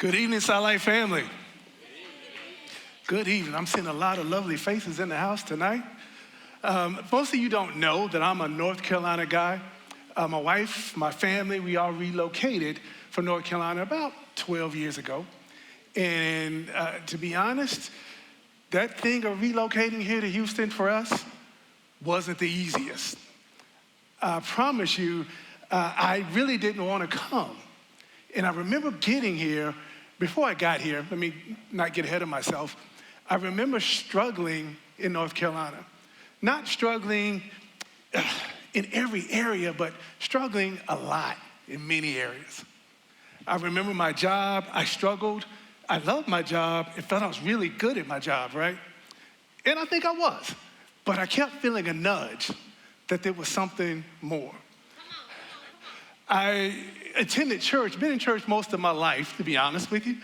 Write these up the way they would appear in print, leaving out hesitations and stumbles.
Good evening, Satellite family. Good evening. I'm seeing a lot of lovely faces in the house tonight. Most of you don't know that I'm a North Carolina guy. My wife, my family, we all relocated from North Carolina about 12 years ago. And to be honest, that thing of relocating here to Houston for us wasn't the easiest. I promise you, I really didn't want to come. And I remember getting here, before I got here, let me not get ahead of myself, I remember struggling in North Carolina. Not struggling in every area, but struggling a lot in many areas. I remember my job, I struggled. I loved my job and felt I was really good at my job, right? And I think I was. But I kept feeling a nudge that there was something more. I attended church, been in church most of my life, to be honest with you.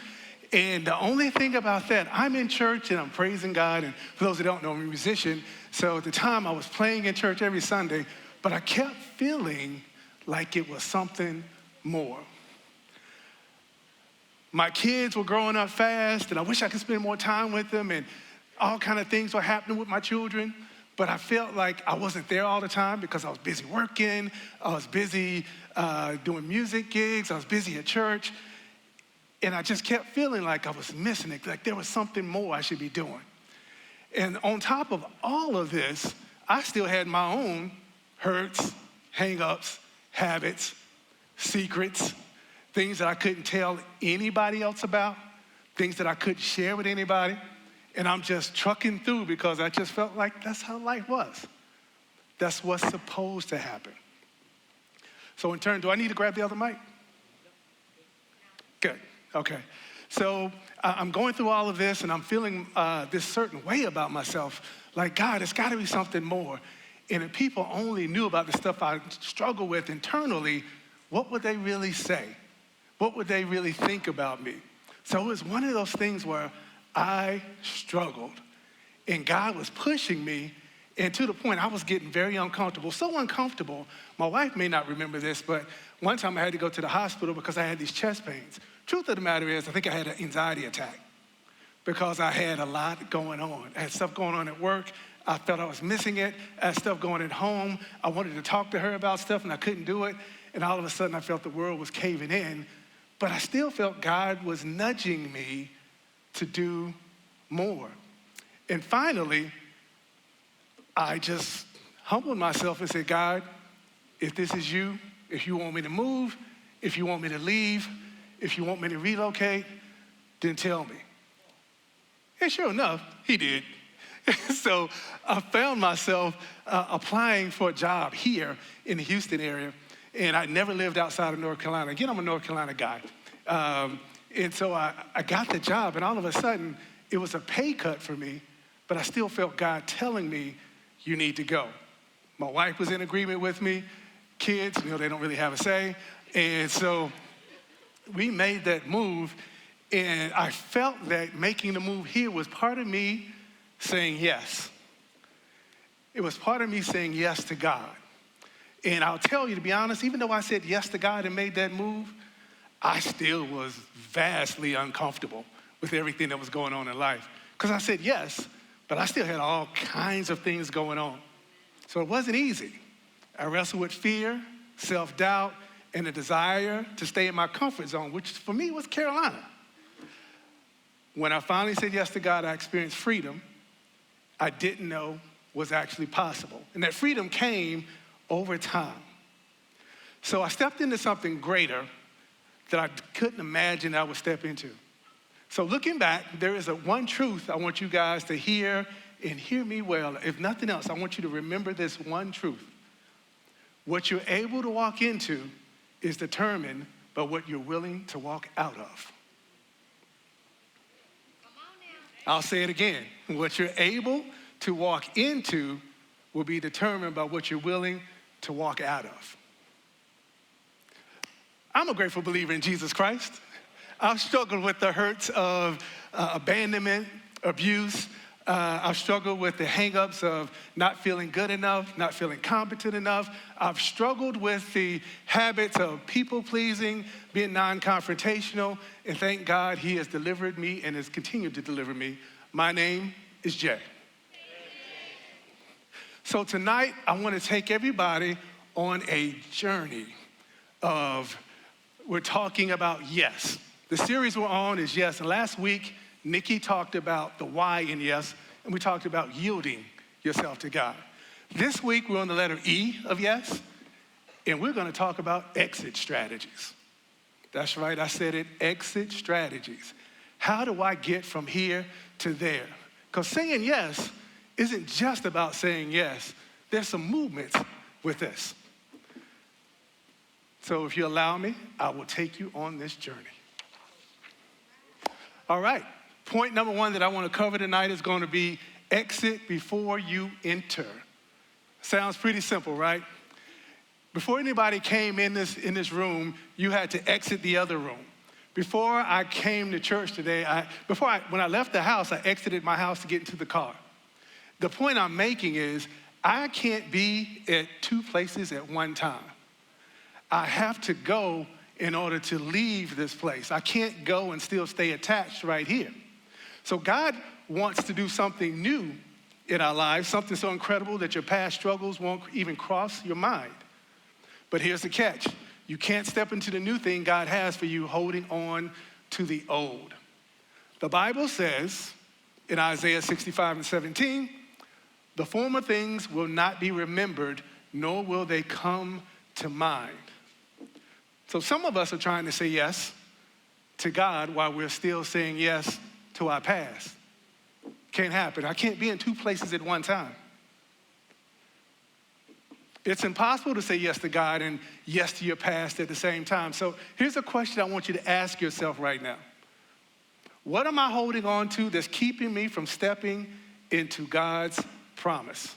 And the only thing about that, I'm in church and I'm praising God. And for those who don't know, I'm a musician. So at the time I was playing in church every Sunday, but I kept feeling like it was something more. My kids were growing up fast and I wish I could spend more time with them and all kind of things were happening with my children. But I felt like I wasn't there all the time because I was busy working, I was busy doing music gigs, I was busy at church. And I just kept feeling like I was missing it, like there was something more I should be doing. And on top of all of this, I still had my own hurts, hang-ups, habits, secrets, things that I couldn't tell anybody else about, things that I couldn't share with anybody. And I'm just trucking through because I just felt like that's how life was. That's what's supposed to happen. So in turn, do I need to grab the other mic? Good, okay. So I'm going through all of this and I'm feeling this certain way about myself. Like, God, it's gotta be something more. And if people only knew about the stuff I struggle with internally, what would they really say? What would they really think about me? So it was one of those things where I struggled and God was pushing me, and to the point I was getting very uncomfortable. So uncomfortable, my wife may not remember this, but one time I had to go to the hospital because I had these chest pains. Truth of the matter is, I think I had an anxiety attack because I had a lot going on. I had stuff going on at work. I felt I was missing it. I had stuff going at home. I wanted to talk to her about stuff and I couldn't do it. And all of a sudden I felt the world was caving in, but I still felt God was nudging me to do more. And finally, I just humbled myself and said, God, if this is you, if you want me to move, if you want me to leave, if you want me to relocate, then tell me. And sure enough, he did. So I found myself applying for a job here in the Houston area, and I never lived outside of North Carolina. Again, I'm a North Carolina guy. And so I got the job, and all of a sudden, it was a pay cut for me, but I still felt God telling me, you need to go. My wife was in agreement with me. Kids, they don't really have a say. And so we made that move, and I felt that making the move here was part of me saying yes. It was part of me saying yes to God. And I'll tell you, to be honest, even though I said yes to God and made that move, I still was vastly uncomfortable with everything that was going on in life. Because I said yes, but I still had all kinds of things going on. So it wasn't easy. I wrestled with fear, self-doubt, and a desire to stay in my comfort zone, which for me was Carolina. When I finally said yes to God, I experienced freedom I didn't know was actually possible. And that freedom came over time. So I stepped into something greater that I couldn't imagine I would step into. So looking back, there is one truth I want you guys to hear and hear me well. If nothing else, I want you to remember this one truth. What you're able to walk into is determined by what you're willing to walk out of. I'll say it again. What you're able to walk into will be determined by what you're willing to walk out of. I'm a grateful believer in Jesus Christ. I've struggled with the hurts of abandonment, abuse, I've struggled with the hang-ups of not feeling good enough, not feeling competent enough. I've struggled with the habits of people-pleasing, being non-confrontational, and thank God he has delivered me and has continued to deliver me. My name is Jay. So tonight, I want to take everybody on a journey we're talking about yes. The series we're on is yes, and last week, Nikki talked about the why in yes, and we talked about yielding yourself to God. This week, we're on the letter E of yes, and we're going to talk about exit strategies. That's right, I said it, exit strategies. How do I get from here to there? Because saying yes isn't just about saying yes. There's some movements with this. So if you allow me, I will take you on this journey. All right, point number one that I want to cover tonight is going to be exit before you enter. Sounds pretty simple, right? Before anybody came in this room, you had to exit the other room. Before I came to church today, when I left the house, I exited my house to get into the car. The point I'm making is I can't be at two places at one time. I have to go in order to leave this place. I can't go and still stay attached right here. So God wants to do something new in our lives, something so incredible that your past struggles won't even cross your mind. But here's the catch. You can't step into the new thing God has for you holding on to the old. The Bible says in Isaiah 65:17, the former things will not be remembered, nor will they come to mind. So some of us are trying to say yes to God while we're still saying yes to our past. Can't happen. I can't be in two places at one time. It's impossible to say yes to God and yes to your past at the same time. So here's a question I want you to ask yourself right now. What am I holding on to that's keeping me from stepping into God's promise?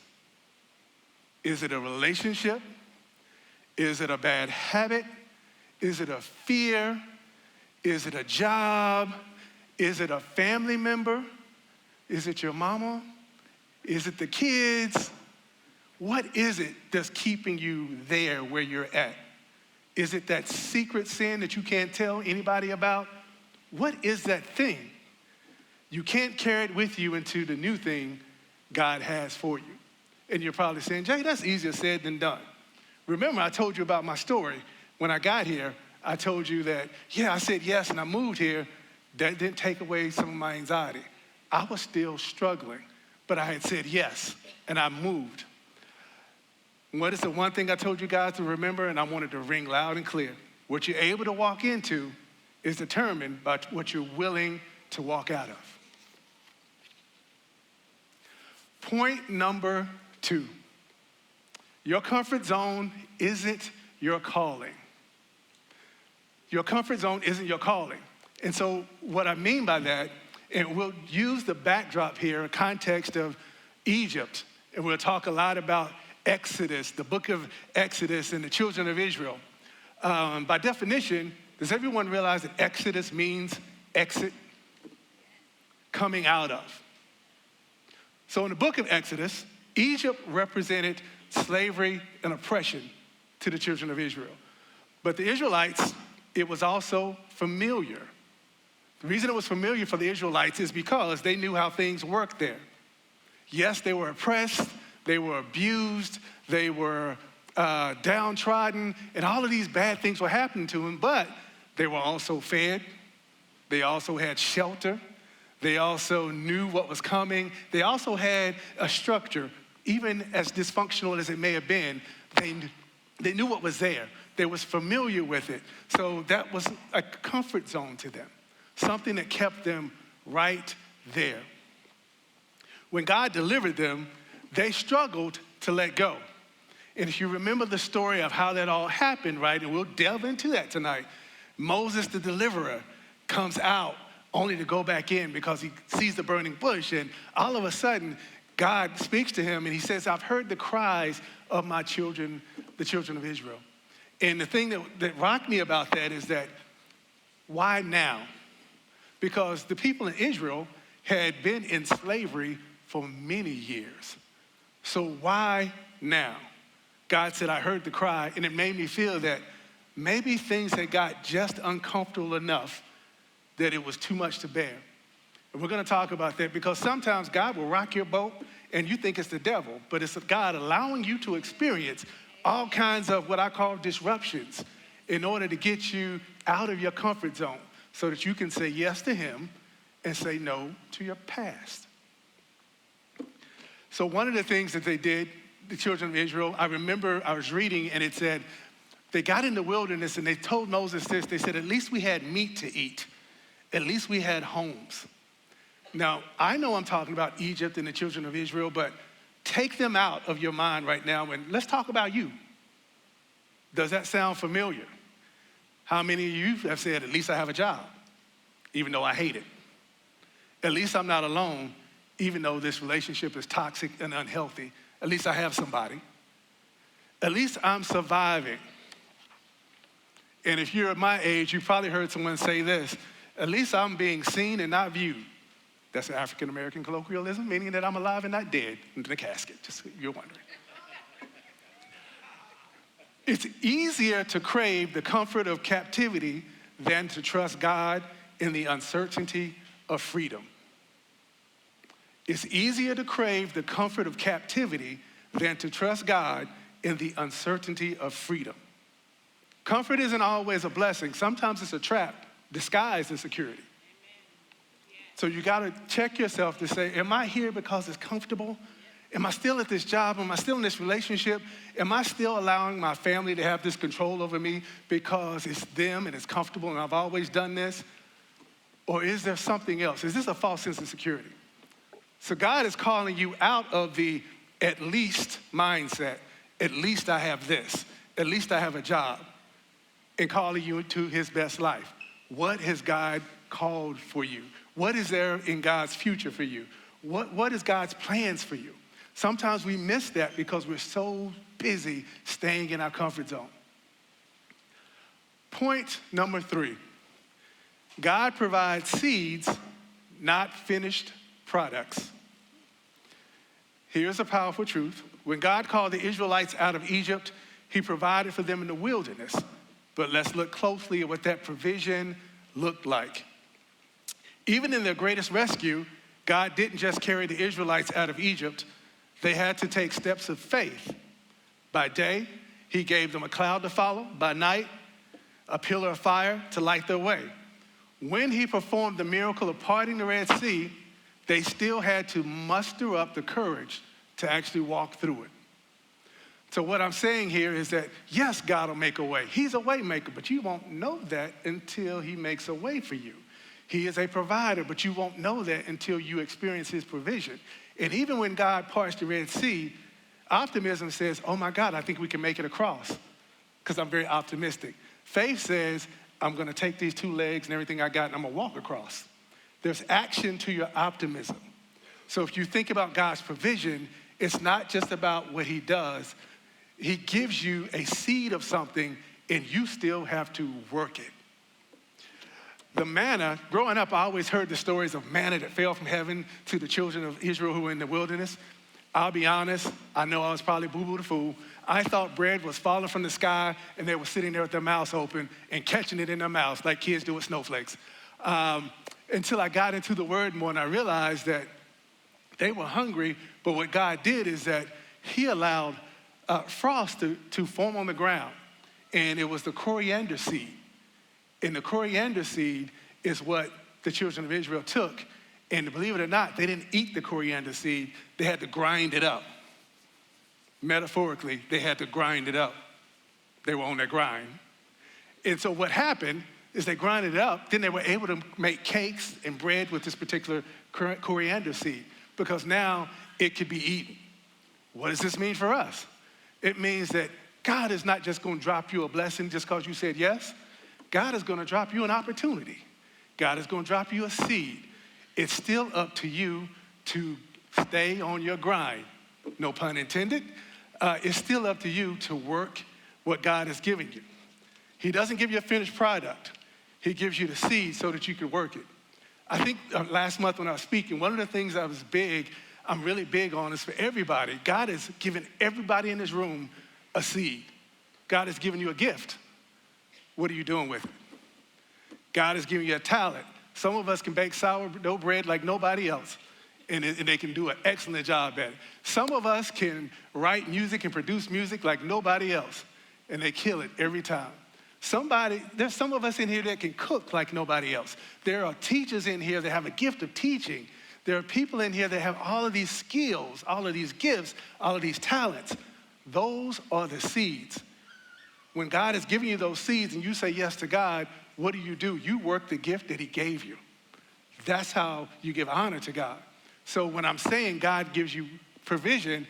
Is it a relationship? Is it a bad habit? Is it a fear? Is it a job? Is it a family member? Is it your mama? Is it the kids? What is it that's keeping you there where you're at? Is it that secret sin that you can't tell anybody about? What is that thing? You can't carry it with you into the new thing God has for you. And you're probably saying, Jay, that's easier said than done. Remember, I told you about my story. When I got here, I told you that, I said yes, and I moved here. That didn't take away some of my anxiety. I was still struggling, but I had said yes, and I moved. What is the one thing I told you guys to remember, and I wanted to ring loud and clear? What you're able to walk into is determined by what you're willing to walk out of. Point number 2. Your comfort zone isn't your calling. Your comfort zone isn't your calling. And so what I mean by that, and we'll use the backdrop here, a context of Egypt, and we'll talk a lot about Exodus, the book of Exodus and the children of Israel. By definition, does everyone realize that Exodus means exit, coming out of? So in the book of Exodus, Egypt represented slavery and oppression to the children of Israel. But the Israelites, it was also familiar. The reason it was familiar for the Israelites is because they knew how things worked there. Yes, they were oppressed, they were abused, they were downtrodden, and all of these bad things were happening to them, but they were also fed. They also had shelter. They also knew what was coming. They also had a structure. Even as dysfunctional as it may have been, they knew what was there. They was familiar with it. So that was a comfort zone to them, something that kept them right there. When God delivered them, they struggled to let go. And if you remember the story of how that all happened, right, and we'll delve into that tonight, Moses, the deliverer, comes out only to go back in because he sees the burning bush, and all of a sudden, God speaks to him, and he says, I've heard the cries of my children, the children of Israel. And the thing that rocked me about that is that, why now? Because the people in Israel had been in slavery for many years. So why now? God said, I heard the cry, and it made me feel that maybe things had got just uncomfortable enough that it was too much to bear. And we're going to talk about that because sometimes God will rock your boat and you think it's the devil, but it's God allowing you to experience all kinds of what I call disruptions in order to get you out of your comfort zone so that you can say yes to him and say no to your past. So one of the things that they did, the children of Israel, I remember I was reading and it said, they got in the wilderness and they told Moses this, they said, at least we had meat to eat. At least we had homes. Now, I know I'm talking about Egypt and the children of Israel, but take them out of your mind right now and let's talk about you. Does that sound familiar? How many of you have said, at least I have a job, even though I hate it? At least I'm not alone, even though this relationship is toxic and unhealthy. At least I have somebody. At least I'm surviving. And if you're at my age, you probably heard someone say this, at least I'm being seen and not viewed. That's an African-American colloquialism, meaning that I'm alive and not dead in the casket, just so you're wondering. It's easier to crave the comfort of captivity than to trust God in the uncertainty of freedom. It's easier to crave the comfort of captivity than to trust God in the uncertainty of freedom. Comfort isn't always a blessing. Sometimes it's a trap disguised as security. So you got to check yourself to say, am I here because it's comfortable? Am I still at this job? Am I still in this relationship? Am I still allowing my family to have this control over me because it's them and it's comfortable and I've always done this? Or is there something else? Is this a false sense of security? So God is calling you out of the at least mindset. At least I have this. At least I have a job. And calling you to his best life. What has God called for you? What is there in God's future for you? What is God's plans for you? Sometimes we miss that because we're so busy staying in our comfort zone. Point number 3, God provides seeds, not finished products. Here's a powerful truth. When God called the Israelites out of Egypt, he provided for them in the wilderness. But let's look closely at what that provision looked like. Even in their greatest rescue, God didn't just carry the Israelites out of Egypt. They had to take steps of faith. By day, he gave them a cloud to follow. By night, a pillar of fire to light their way. When he performed the miracle of parting the Red Sea, they still had to muster up the courage to actually walk through it. So what I'm saying here is that, yes, God will make a way. He's a way maker, but you won't know that until he makes a way for you. He is a provider, but you won't know that until you experience his provision. And even when God parts the Red Sea, optimism says, oh my God, I think we can make it across, because I'm very optimistic. Faith says, I'm going to take these 2 legs and everything I got and I'm going to walk across. There's action to your optimism. So if you think about God's provision, it's not just about what he does. He gives you a seed of something and you still have to work it. The manna, growing up, I always heard the stories of manna that fell from heaven to the children of Israel who were in the wilderness. I'll be honest, I know I was probably boo-boo the fool. I thought bread was falling from the sky and they were sitting there with their mouths open and catching it in their mouths like kids do with snowflakes. Until I got into the word more and I realized that they were hungry, but what God did is that he allowed frost to form on the ground, and it was the coriander seed. And the coriander seed is what the children of Israel took. And believe it or not, they didn't eat the coriander seed. They had to grind it up. Metaphorically, they had to grind it up. They were on their grind. And so what happened is they grinded it up. Then they were able to make cakes and bread with this particular coriander seed because now it could be eaten. What does this mean for us? It means that God is not just going to drop you a blessing just because you said yes. God is going to drop you an opportunity. God is going to drop you a seed. It's still up to you to stay on your grind. No pun intended. It's still up to you to work what God has given you. He doesn't give you a finished product. He gives you the seed so that you can work it. I think last month when I was speaking, one of the things that was big, I'm really big on this for everybody. God has given everybody in this room a seed. God has given you a gift. What are you doing with it? God has given you a talent. Some of us can bake sourdough bread like nobody else, and they can do an excellent job at it. Some of us can write music and produce music like nobody else, and they kill it every time. There's some of us in here that can cook like nobody else. There are teachers in here that have a gift of teaching. There are people in here that have all of these skills, all of these gifts, all of these talents. Those are the seeds. When God has given you those seeds and you say yes to God, what do? You work the gift that he gave you. That's how you give honor to God. So when I'm saying God gives you provision,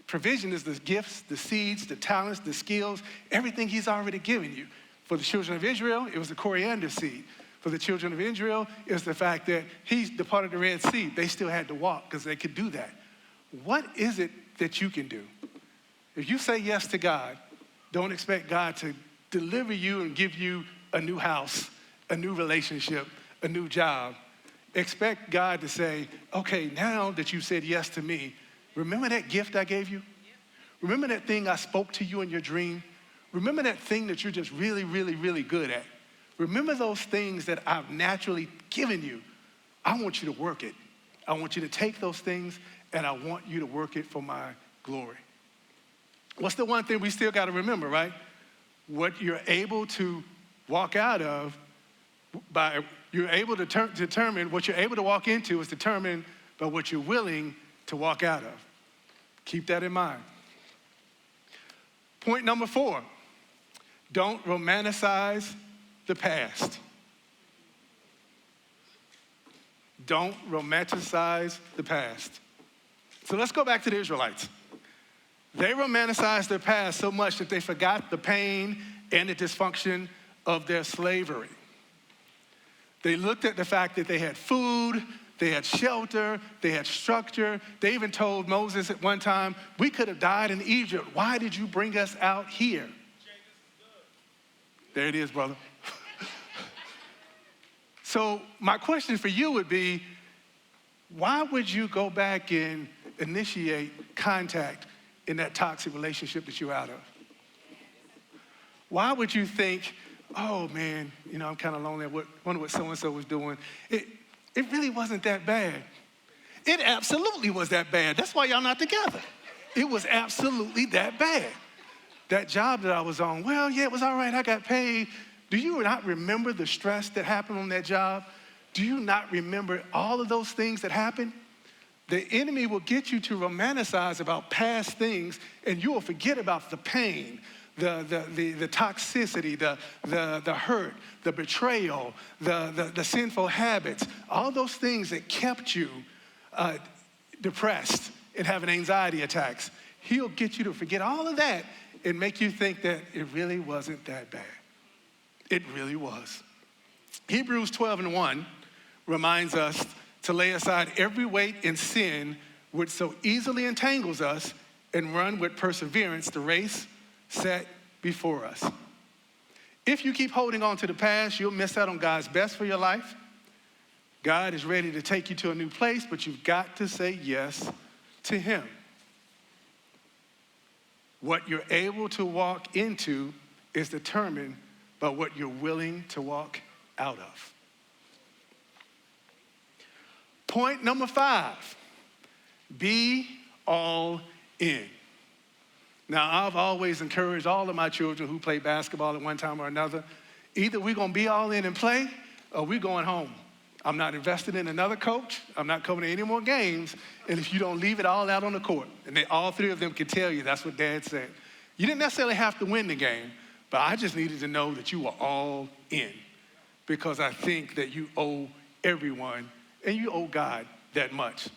provision is the gifts, the seeds, the talents, the skills, everything he's already given you. For the children of Israel, it was the coriander seed. For the children of Israel, it's the fact that he's departed the Red Sea. They still had to walk because they could do that. What is it that you can do? If you say yes to God, don't expect God to deliver you and give you a new house, a new relationship, a new job. Expect God to say, okay, now that you said yes to me, remember that gift I gave you? Remember that thing I spoke to you in your dream? Remember that thing that you're just really, really, really good at? Remember those things that I've naturally given you. I want you to work it. I want you to take those things and I want you to work it for my glory. What's the one thing we still got to remember, right? What you're able to walk out of, you're able to determine what you're able to walk into is determined by what you're willing to walk out of. Keep that in mind. Point number 4, don't romanticize the past. Don't romanticize the past. So let's go back to the Israelites. They romanticized their past so much that they forgot the pain and the dysfunction of their slavery. They looked at the fact that they had food, they had shelter, they had structure. They even told Moses at one time, we could have died in Egypt. Why did you bring us out here? There it is, brother. So my question for you would be, why would you go back and initiate contact in that toxic relationship that you're out of? Why would you think, oh man, I'm kind of lonely, I wonder what so-and-so was doing. It really wasn't that bad. It absolutely was that bad. That's why y'all not together. It was absolutely that bad. That job that I was on, well, yeah, it was all right, I got paid. Do you not remember the stress that happened on that job? Do you not remember all of those things that happened? The enemy will get you to romanticize about past things, and you will forget about the pain, the toxicity, the hurt, the betrayal, the sinful habits, all those things that kept you depressed and having anxiety attacks. He'll get you to forget all of that and make you think that it really wasn't that bad. It really was. Hebrews 12:1 reminds us to lay aside every weight and sin which so easily entangles us and run with perseverance the race set before us. If you keep holding on to the past, you'll miss out on God's best for your life. God is ready to take you to a new place, but you've got to say yes to him. What you're able to walk into is determined by what you're willing to walk out of. Point number 5, be all in. Now, I've always encouraged all of my children who play basketball at one time or another, either we're going to be all in and play or we're going home. I'm not invested in another coach. I'm not coming to any more games. And if you don't leave it all out on the court, and all 3 of them can tell you that's what Dad said. You didn't necessarily have to win the game, but I just needed to know that you were all in, because I think that you owe everyone and you owe God that much.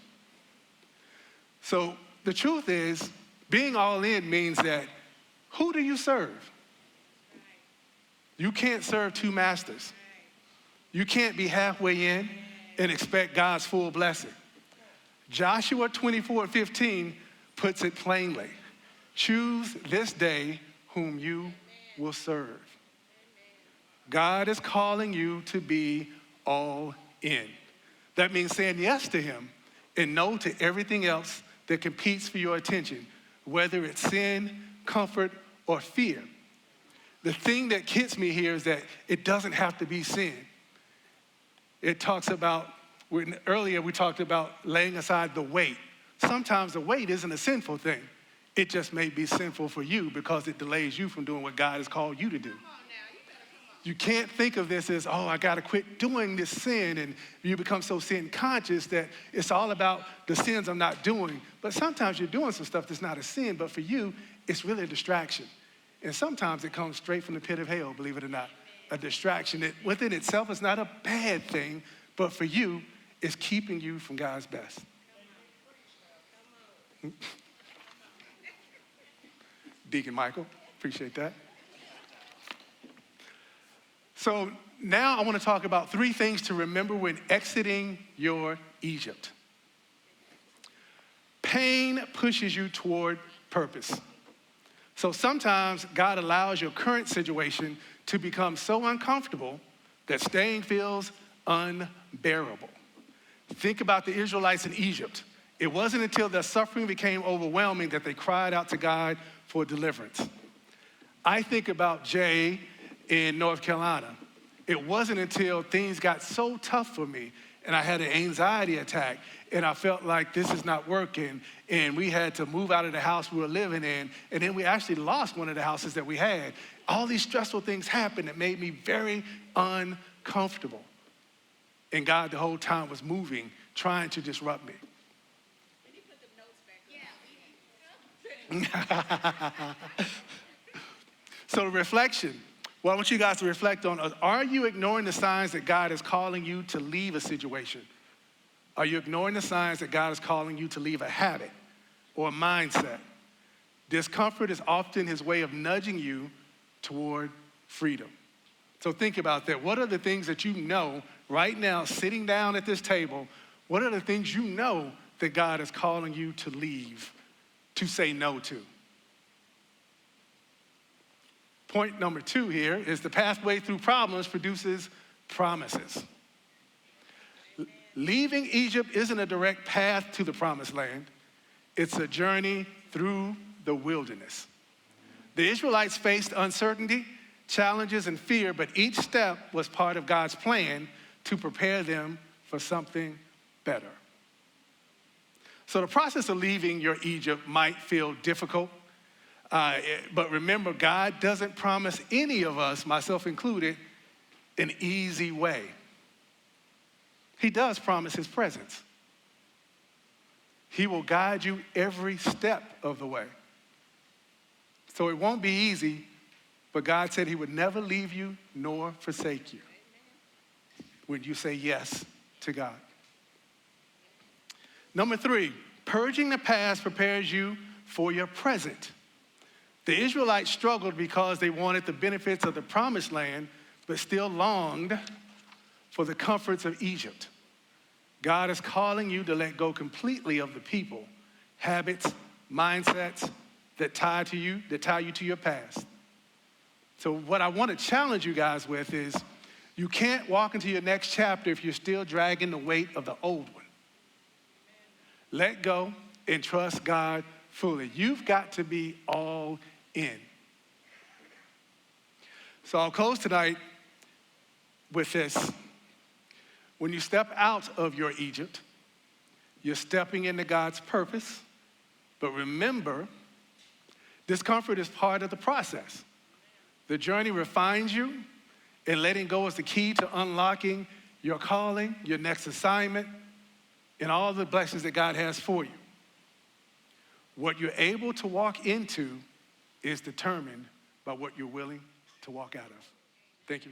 So the truth is, being all in means that who do you serve? You can't serve 2 masters. You can't be halfway in and expect God's full blessing. Joshua 24:15 puts it plainly. Choose this day whom you will serve. God is calling you to be all in. That means saying yes to him, and no to everything else that competes for your attention, whether it's sin, comfort, or fear. The thing that hits me here is that it doesn't have to be sin. It talks about, earlier we talked about laying aside the weight. Sometimes the weight isn't a sinful thing. It just may be sinful for you because it delays you from doing what God has called you to do. You can't think of this as, oh, I got to quit doing this sin, and you become so sin conscious that it's all about the sins I'm not doing. But sometimes you're doing some stuff that's not a sin, but for you, it's really a distraction. And sometimes it comes straight from the pit of hell, believe it or not. A distraction that within itself is not a bad thing, but for you, it's keeping you from God's best. Deacon Michael, appreciate that. So now I want to talk about 3 things to remember when exiting your Egypt. Pain pushes you toward purpose. So sometimes God allows your current situation to become so uncomfortable that staying feels unbearable. Think about the Israelites in Egypt. It wasn't until their suffering became overwhelming that they cried out to God for deliverance. I think about Jay in North Carolina. It wasn't until things got so tough for me and I had an anxiety attack and I felt like this is not working and we had to move out of the house we were living in, and then we actually lost one of the houses that we had. All these stressful things happened that made me very uncomfortable. And God the whole time was moving, trying to disrupt me. So reflection. What I want you guys to reflect on is, are you ignoring the signs that God is calling you to leave a situation? Are you ignoring the signs that God is calling you to leave a habit or a mindset? Discomfort is often his way of nudging you toward freedom. So think about that. What are the things that you know right now, sitting down at this table, what are the things you know that God is calling you to leave, to say no to? Point number 2 here is the pathway through problems produces promises. Leaving Egypt isn't a direct path to the promised land. It's a journey through the wilderness. The Israelites faced uncertainty, challenges, and fear, but each step was part of God's plan to prepare them for something better. So the process of leaving your Egypt might feel difficult, but remember, God doesn't promise any of us, myself included, an easy way. He does promise his presence. He will guide you every step of the way. So it won't be easy, but God said he would never leave you nor forsake you when you say yes to God. Number 3, purging the past prepares you for your present. The Israelites struggled because they wanted the benefits of the promised land, but still longed for the comforts of Egypt. God is calling you to let go completely of the people, habits, mindsets that tie you to your past. So what I want to challenge you guys with is, you can't walk into your next chapter if you're still dragging the weight of the old one. Let go and trust God fully. You've got to be all in. So I'll close tonight with this. When you step out of your Egypt, you're stepping into God's purpose. But remember, discomfort is part of the process. The journey refines you, and letting go is the key to unlocking your calling, your next assignment, and all the blessings that God has for you. What you're able to walk into is determined by what you're willing to walk out of. Thank you.